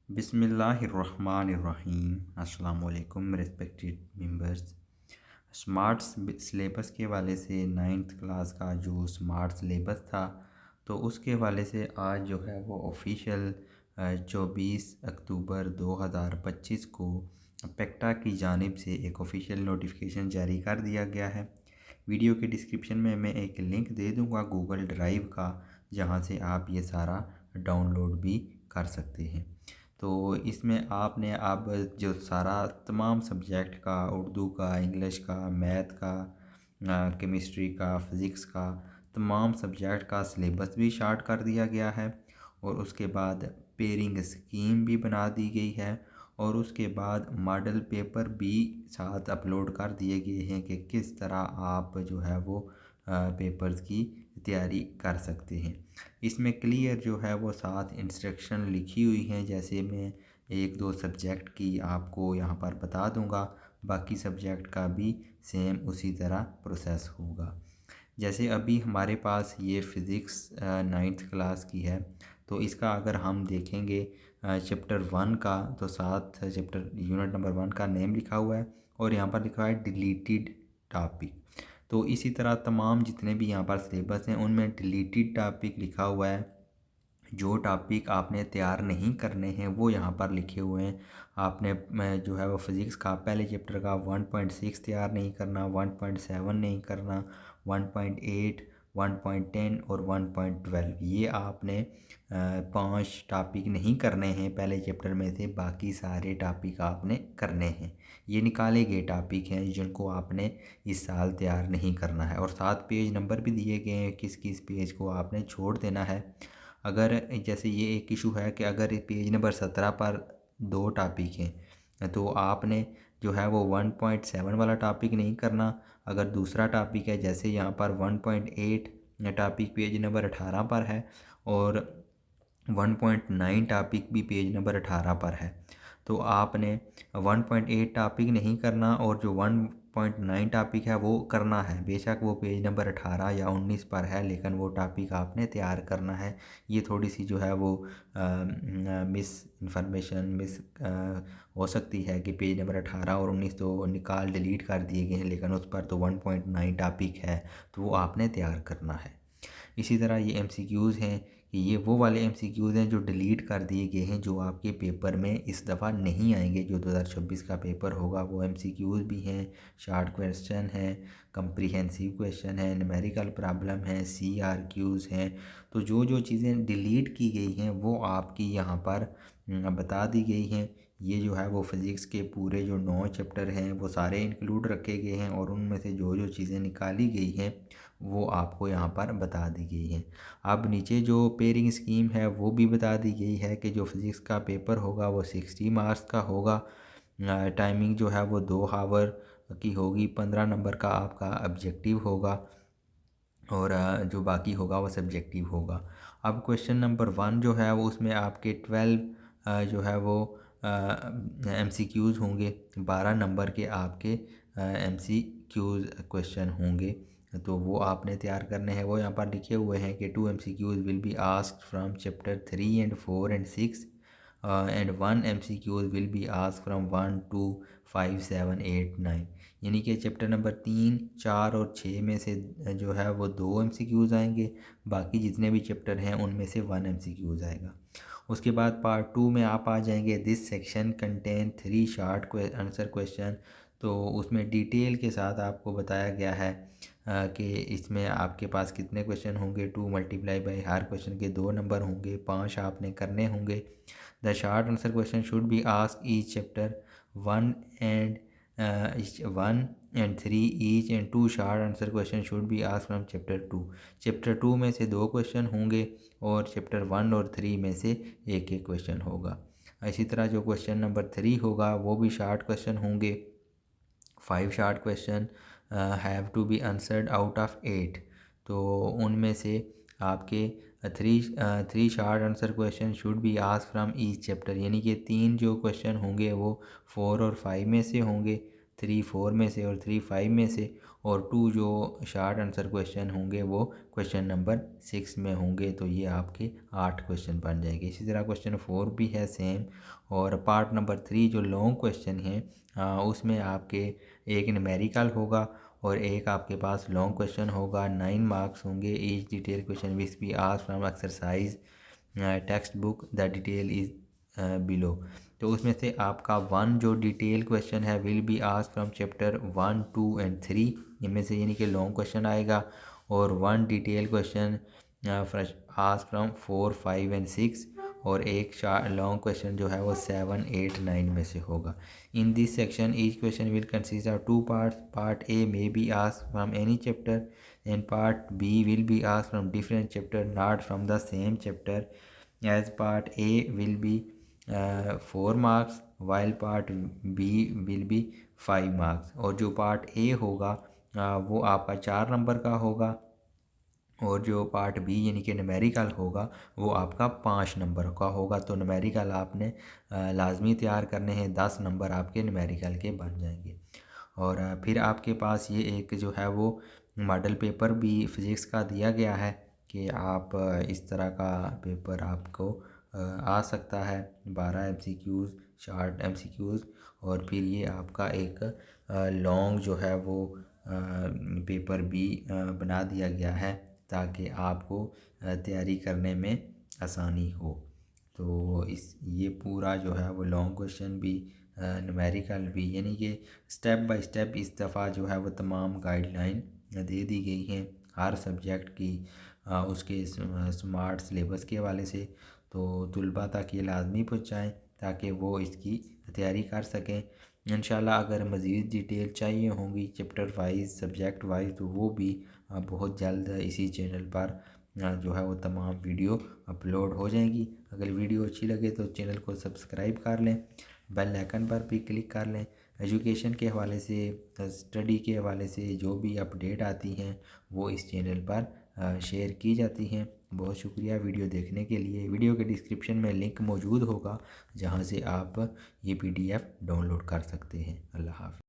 बिस्मिल्लाहिर्रहमानिर्रहीम। अस्सलाम वालेकुम रिस्पेक्टेड मेंबर्स। स्मार्ट सिलेबस के वाले से नाइन्थ क्लास का जो स्मार्ट सिलेबस था, तो उसके वाले से आज जो है वो ऑफिशियल 24 अक्टूबर 2025 को पेक्टा की जानिब से एक ऑफिशियल नोटिफिकेशन जारी कर दिया गया है। वीडियो के डिस्क्रिप्शन में मैं एक लिंक दे दूंगा गूगल ड्राइव का, जहां से आप ये सारा डाउनलोड भी कर सकते हैं। तो इसमें आपने अब जो सारा तमाम सब्जेक्ट का, उर्दू का, इंग्लिश का, मैथ का, केमिस्ट्री का, फ़िज़िक्स का, तमाम सब्जेक्ट का सिलेबस भी शार्ट कर दिया गया है। और उसके बाद पेयरिंग स्कीम भी बना दी गई है। और उसके बाद मॉडल पेपर भी साथ अपलोड कर दिए गए हैं कि किस तरह आप जो है वो पेपर्स की तैयारी कर सकते हैं। इसमें क्लियर जो है वो 7 इंस्ट्रक्शन लिखी हुई हैं। जैसे मैं एक दो सब्जेक्ट की आपको यहाँ पर बता दूँगा, बाकी सब्जेक्ट का भी सेम उसी तरह प्रोसेस होगा। जैसे अभी हमारे पास ये फ़िज़िक्स नाइन्थ क्लास की है, तो इसका अगर हम देखेंगे चैप्टर 1 का, तो साथ चैप्टर यूनिट नंबर 1 का नेम लिखा हुआ है और यहाँ पर लिखा है डिलीटेड टॉपिक। तो इसी तरह तमाम जितने भी यहाँ पर सिलेबस हैं उनमें डिलीटेड टॉपिक लिखा हुआ है। जो टॉपिक आपने तैयार नहीं करने हैं वो यहाँ पर लिखे हुए हैं। आपने जो है वो फ़िज़िक्स का पहले चैप्टर का 1.6 तैयार नहीं करना, 1.7 नहीं करना, 1.8, 1.10 और 1.12, ये आपने 5 टॉपिक नहीं करने हैं पहले चैप्टर में से, बाकी सारे टॉपिक आपने करने हैं। ये निकाले गए टॉपिक हैं जिनको आपने इस साल तैयार नहीं करना है। और 7 पेज नंबर भी दिए गए हैं किस किस पेज को आपने छोड़ देना है। अगर जैसे ये एक इशू है कि अगर पेज नंबर 17 पर 2 टॉपिक हैं, तो आपने जो है वो 1.7 वाला टॉपिक नहीं करना। अगर दूसरा टॉपिक है, जैसे यहाँ पर 1.8 टॉपिक पेज नंबर 18 पर है और 1.9 टॉपिक भी पेज नंबर 18 पर है, तो आपने 1.8 टॉपिक नहीं करना और जो 1.9 टॉपिक है वो करना है। बेशक वो पेज नंबर 18 या 19 पर है, लेकिन वो टॉपिक आपने तैयार करना है। ये थोड़ी सी जो है वो मिस इंफॉर्मेशन हो सकती है कि पेज नंबर 18 और 19 तो निकाल डिलीट कर दिए गए हैं, लेकिन उस पर तो 1.9 टॉपिक है, तो वो आपने तैयार करना है। इसी तरह ये एमसीक्यूज़ हैं कि ये वो वाले एमसीक्यूज़ हैं जो डिलीट कर दिए गए हैं, जो आपके पेपर में इस दफ़ा नहीं आएंगे। जो 2026 का पेपर होगा वो एमसीक्यूज़ भी हैं, शॉर्ट क्वेश्चन हैं, कम्प्रीहेंसिव क्वेश्चन है, न्यूमेरिकल प्रॉब्लम है, सीआरक्यूज़ हैं। तो जो जो चीज़ें डिलीट की गई हैं वो आपकी यहाँ पर बता दी गई हैं। ये जो है वो फ़िज़िक्स के पूरे जो 9 चैप्टर हैं वो सारे इंक्लूड रखे गए हैं, और उनमें से जो जो चीज़ें निकाली गई हैं वो आपको यहाँ पर बता दी गई हैं। अब नीचे जो पेयरिंग स्कीम है वो भी बता दी गई है कि जो फ़िज़िक्स का पेपर होगा वो 60 मार्क्स का होगा। टाइमिंग जो है वो 2 हावर की होगी। 15 नंबर का आपका ऑब्जेक्टिव होगा और जो बाकी होगा वो सब्जेक्टिव होगा। अब क्वेश्चन नंबर 1 जो है वो उसमें आपके 12 जो है वो एमसीक्यूज़ होंगे। 12 नंबर के आपके एमसीक्यूज़ क्वेश्चन होंगे, तो वो आपने तैयार करने हैं। वो यहाँ पर लिखे हुए हैं कि 2 MCQs will be asked from chapter 3 and 4 and 6 and 1 MCQs will be asked from 1 to 5 7 8 9। यानी कि चैप्टर नंबर 3, 4 और 6 में से जो है वो 2 एमसीक्यूज़ आएंगे, बाकी जितने भी चैप्टर हैं उनमें से 1 एमसीक्यूज़ आएगा। उसके बाद पार्ट 2 में आप आ जाएंगे, this section contain 3 short answer question. तो उसमें डिटेल के साथ आपको बताया गया है कि इसमें आपके पास कितने क्वेश्चन होंगे। 2 मल्टीप्लाई बाई हर क्वेश्चन के 2 नंबर होंगे, 5 आपने करने होंगे। The short answer question should be ask each chapter 1 and 1 and 3 each, and 2 short answer question should be asked from chapter 2। Chapter 2 में से 2 क्वेश्चन होंगे और चैप्टर 1 और 3 में से एक एक क्वेश्चन होगा। इसी तरह जो क्वेश्चन नंबर 3 होगा वो भी शॉर्ट क्वेश्चन होंगे। 5 short question have to be answered out of 8। तो उनमें से आपके three short answer question should be ask from each chapter, यानी कि 3 जो क्वेश्चन होंगे वो 4 और 5 में से होंगे। 3 4 में से और 3 5 में से, और 2 जो शार्ट आंसर क्वेश्चन होंगे वो क्वेश्चन नंबर 6 में होंगे। तो ये आपके 8 क्वेश्चन बन जाएंगे। इसी तरह क्वेश्चन 4 भी है सेम। और पार्ट नंबर 3 जो लॉन्ग क्वेश्चन है उसमें आपके एक न्यूमेरिकल होगा और एक आपके पास लॉन्ग क्वेश्चन होगा। 9 मार्क्स होंगे। Each detail question which B asked from exercise text book the detail is below. तो उसमें से आपका 1 जो डिटेल क्वेश्चन है will be asked from chapter 1 2 and 3 इनमें से, यानी कि लॉन्ग क्वेश्चन आएगा। और 1 detail question asked from 4 5 and 6, और एक लॉन्ग क्वेश्चन जो है वो 7 8 9 में से होगा। In this section each question will consist of 2 parts. Part A may be asked from any chapter and part B will be asked from different chapter not from the same chapter. As part A will be 4 marks while part B will be 5 marks. और जो part A होगा वो आपका 4 number का होगा, और जो part B यानी कि न्यूमेरिकल होगा वो आपका 5 नंबर का होगा। तो न्यूमेरिकल आपने लाजमी तैयार करने हैं, 10 नंबर आपके न्यूमेरिकल के बन जाएंगे। और फिर आपके पास ये एक जो है वो मॉडल पेपर भी फिज़िक्स का दिया गया है कि आप इस तरह का पेपर आपको आ सकता है। 12 MCQs, शार्ट MCQs, और फिर ये आपका एक लॉन्ग जो है वो पेपर भी बना दिया गया है ताकि आपको तैयारी करने में आसानी हो। तो ये पूरा जो है वो लॉन्ग क्वेश्चन भी न्यूमेरिकल भी, यानी कि स्टेप बाय स्टेप इस दफ़ा जो है वो तमाम गाइडलाइन दे दी गई हैं हर सब्जेक्ट की उसके स्मार्ट सिलेबस के हवाले से। तो तुलबा तक ये लाजमी पहुँचाएँ ताकि वो इसकी तैयारी कर सकें। इंशाल्लाह अगर मज़ीद डिटेल चाहिए होंगी चैप्टर वाइज सब्जेक्ट वाइज तो वो भी बहुत जल्द इसी चैनल पर जो है वो तमाम वीडियो अपलोड हो जाएंगी। अगर वीडियो अच्छी लगे तो चैनल को सब्सक्राइब कर लें, बेल आइकन पर भी क्लिक कर लें। एजुकेशन के हवाले से, स्टडी के हवाले से जो भी अपडेट आती हैं वो इस चैनल पर शेयर की जाती हैं। बहुत शुक्रिया वीडियो देखने के लिए। वीडियो के डिस्क्रिप्शन में लिंक मौजूद होगा जहां से आप ये PDF डाउनलोड कर सकते हैं। अल्लाह हाफ़िज़।